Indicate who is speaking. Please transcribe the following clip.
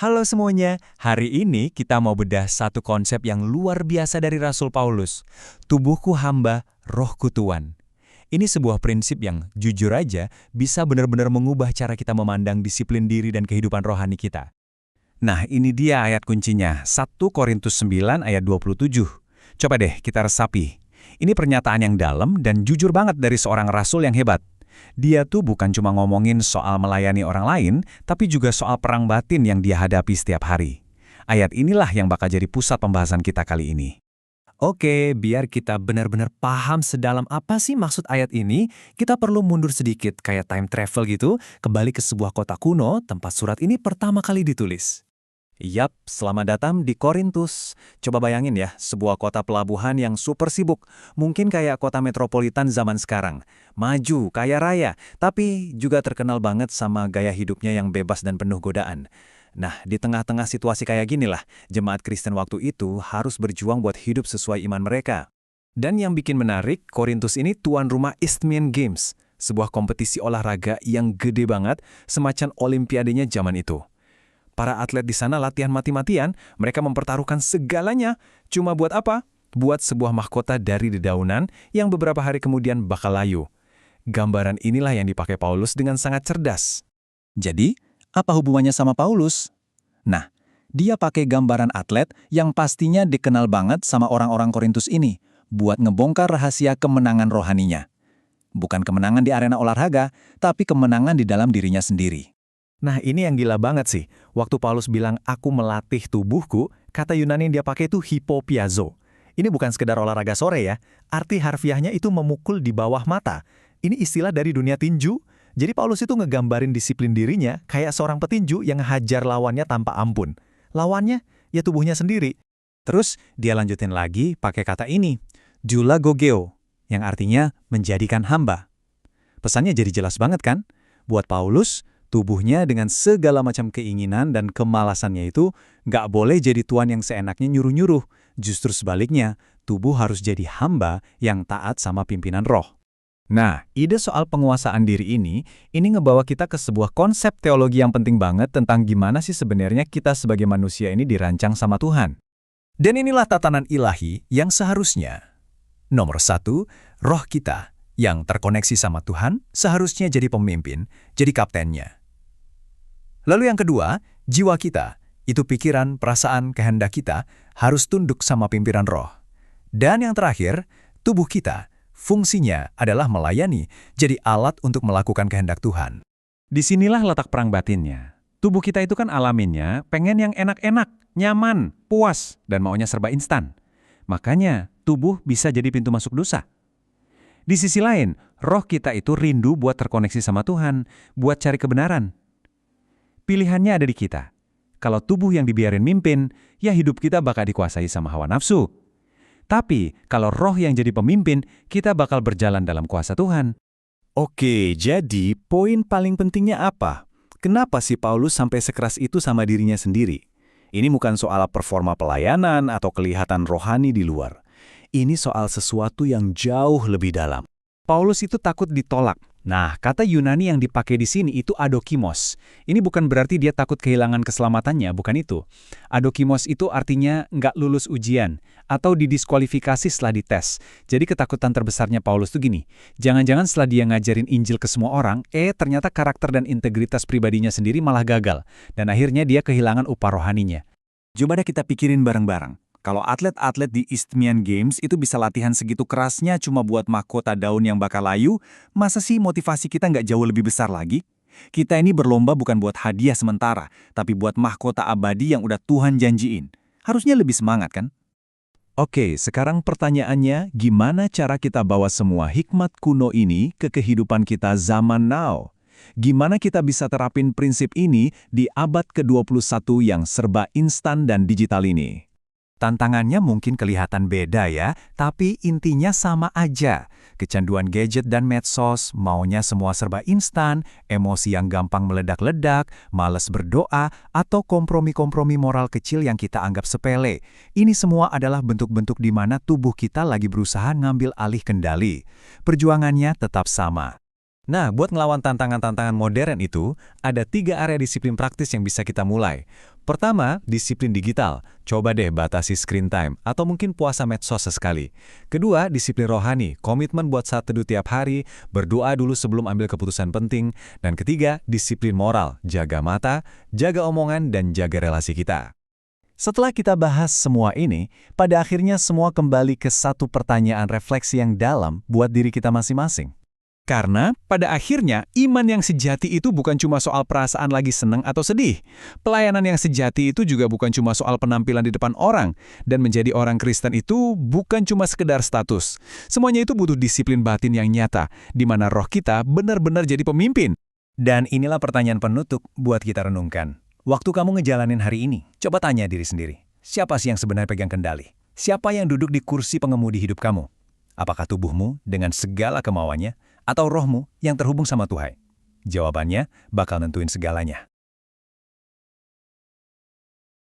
Speaker 1: Halo semuanya, hari ini kita mau bedah satu konsep yang luar biasa dari Rasul Paulus. Tubuhku hamba, rohku Tuhan. Ini sebuah prinsip yang jujur aja bisa benar-benar mengubah cara kita memandang disiplin diri dan kehidupan rohani kita.
Speaker 2: Nah, ini dia ayat kuncinya, 1 Korintus 9 ayat 27. Coba deh kita resapi. Ini pernyataan yang dalam dan jujur banget dari seorang rasul yang hebat. Dia tuh bukan cuma ngomongin soal melayani orang lain, tapi juga soal perang batin yang dia hadapi setiap hari. Ayat inilah yang bakal jadi pusat pembahasan kita kali ini.
Speaker 3: Oke, biar kita benar-benar paham sedalam apa sih maksud ayat ini, kita perlu mundur sedikit kayak time travel gitu, kembali ke sebuah kota kuno tempat surat ini pertama kali ditulis.
Speaker 2: Yap, selamat datang di Korintus. Coba bayangin ya, sebuah kota pelabuhan yang super sibuk. Mungkin kayak kota metropolitan zaman sekarang. Maju, kaya raya, tapi juga terkenal banget sama gaya hidupnya yang bebas dan penuh godaan. Nah, di tengah-tengah situasi kayak gini lah, jemaat Kristen waktu itu harus berjuang buat hidup sesuai iman mereka.
Speaker 3: Dan yang bikin menarik, Korintus ini tuan rumah Isthmian Games, sebuah kompetisi olahraga yang gede banget, semacam olimpiadenya zaman itu. Para atlet di sana latihan mati-matian, mereka mempertaruhkan segalanya. Cuma buat apa? Buat sebuah mahkota dari dedaunan yang beberapa hari kemudian bakal layu. Gambaran inilah yang dipakai Paulus dengan sangat cerdas.
Speaker 2: Jadi, apa hubungannya sama Paulus? Nah, dia pakai gambaran atlet yang pastinya dikenal banget sama orang-orang Korintus ini buat ngebongkar rahasia kemenangan rohaninya. Bukan kemenangan di arena olahraga, tapi kemenangan di dalam dirinya sendiri.
Speaker 3: Nah, ini yang gila banget sih. Waktu Paulus bilang, aku melatih tubuhku, kata Yunani yang dia pakai itu hipopiazo. Ini bukan sekedar olahraga sore ya. Arti harfiahnya itu memukul di bawah mata. Ini istilah dari dunia tinju. Jadi Paulus itu ngegambarin disiplin dirinya kayak seorang petinju yang hajar lawannya tanpa ampun. Lawannya, ya tubuhnya sendiri.
Speaker 2: Terus dia lanjutin lagi pakai kata ini, julagogeo, yang artinya menjadikan hamba. Pesannya jadi jelas banget kan? Buat Paulus, tubuhnya dengan segala macam keinginan dan kemalasannya itu nggak boleh jadi tuan yang seenaknya nyuruh-nyuruh. Justru sebaliknya, tubuh harus jadi hamba yang taat sama pimpinan roh. Nah, ide soal penguasaan diri ini ngebawa kita ke sebuah konsep teologi yang penting banget tentang gimana sih sebenarnya kita sebagai manusia ini dirancang sama Tuhan. Dan inilah tatanan ilahi yang seharusnya. Nomor 1, roh kita yang terkoneksi sama Tuhan seharusnya jadi pemimpin, jadi kaptennya. Lalu yang kedua, jiwa kita, itu pikiran, perasaan, kehendak kita, harus tunduk sama pimpinan roh. Dan yang terakhir, tubuh kita, fungsinya adalah melayani, jadi alat untuk melakukan kehendak Tuhan. Disinilah letak perang batinnya. Tubuh kita itu kan alaminnya pengen yang enak-enak, nyaman, puas, dan maunya serba instan. Makanya, tubuh bisa jadi pintu masuk dosa. Di sisi lain, roh kita itu rindu buat terkoneksi sama Tuhan, buat cari kebenaran. Pilihannya ada di kita. Kalau tubuh yang dibiarin mimpin, ya hidup kita bakal dikuasai sama hawa nafsu. Tapi, kalau roh yang jadi pemimpin, kita bakal berjalan dalam kuasa Tuhan.
Speaker 1: Oke, jadi poin paling pentingnya apa? Kenapa sih Paulus sampai sekeras itu sama dirinya sendiri? Ini bukan soal performa pelayanan atau kelihatan rohani di luar. Ini soal sesuatu yang jauh lebih dalam. Paulus itu takut ditolak. Nah, kata Yunani yang dipakai di sini itu adokimos. Ini bukan berarti dia takut kehilangan keselamatannya, bukan itu. Adokimos itu artinya nggak lulus ujian, atau didiskualifikasi setelah dites. Jadi ketakutan terbesarnya Paulus tuh gini, jangan-jangan setelah dia ngajarin Injil ke semua orang, ternyata karakter dan integritas pribadinya sendiri malah gagal, dan akhirnya dia kehilangan upah rohaninya. Coba deh kita pikirin bareng-bareng. Kalau atlet-atlet di Isthmian Games itu bisa latihan segitu kerasnya cuma buat mahkota daun yang bakal layu, masa sih motivasi kita nggak jauh lebih besar lagi? Kita ini berlomba bukan buat hadiah sementara, tapi buat mahkota abadi yang udah Tuhan janjiin. Harusnya lebih semangat kan? Oke, sekarang pertanyaannya, gimana cara kita bawa semua hikmat kuno ini ke kehidupan kita zaman now? Gimana kita bisa terapin prinsip ini di abad ke-21 yang serba instan dan digital ini? Tantangannya mungkin kelihatan beda ya, tapi intinya sama aja. Kecanduan gadget dan medsos, maunya semua serba instan, emosi yang gampang meledak-ledak, malas berdoa, atau kompromi-kompromi moral kecil yang kita anggap sepele. Ini semua adalah bentuk-bentuk di mana tubuh kita lagi berusaha ngambil alih kendali. Perjuangannya tetap sama. Nah, buat ngelawan tantangan-tantangan modern itu, ada 3 area disiplin praktis yang bisa kita mulai. Pertama, disiplin digital. Coba deh batasi screen time, atau mungkin puasa medsos sesekali. Kedua, disiplin rohani. Komitmen buat saat teduh tiap hari, berdoa dulu sebelum ambil keputusan penting. Dan ketiga, disiplin moral. Jaga mata, jaga omongan, dan jaga relasi kita.
Speaker 2: Setelah kita bahas semua ini, pada akhirnya semua kembali ke satu pertanyaan refleksi yang dalam buat diri kita masing-masing.
Speaker 3: Karena pada akhirnya iman yang sejati itu bukan cuma soal perasaan lagi senang atau sedih. Pelayanan yang sejati itu juga bukan cuma soal penampilan di depan orang. Dan menjadi orang Kristen itu bukan cuma sekedar status. Semuanya itu butuh disiplin batin yang nyata, di mana roh kita benar-benar jadi pemimpin.
Speaker 2: Dan inilah pertanyaan penutup buat kita renungkan. Waktu kamu ngejalanin hari ini, coba tanya diri sendiri. Siapa sih yang sebenarnya pegang kendali? Siapa yang duduk di kursi pengemudi hidup kamu? Apakah tubuhmu dengan segala kemauannya, atau rohmu yang terhubung sama Tuhan? Jawabannya bakal nentuin segalanya.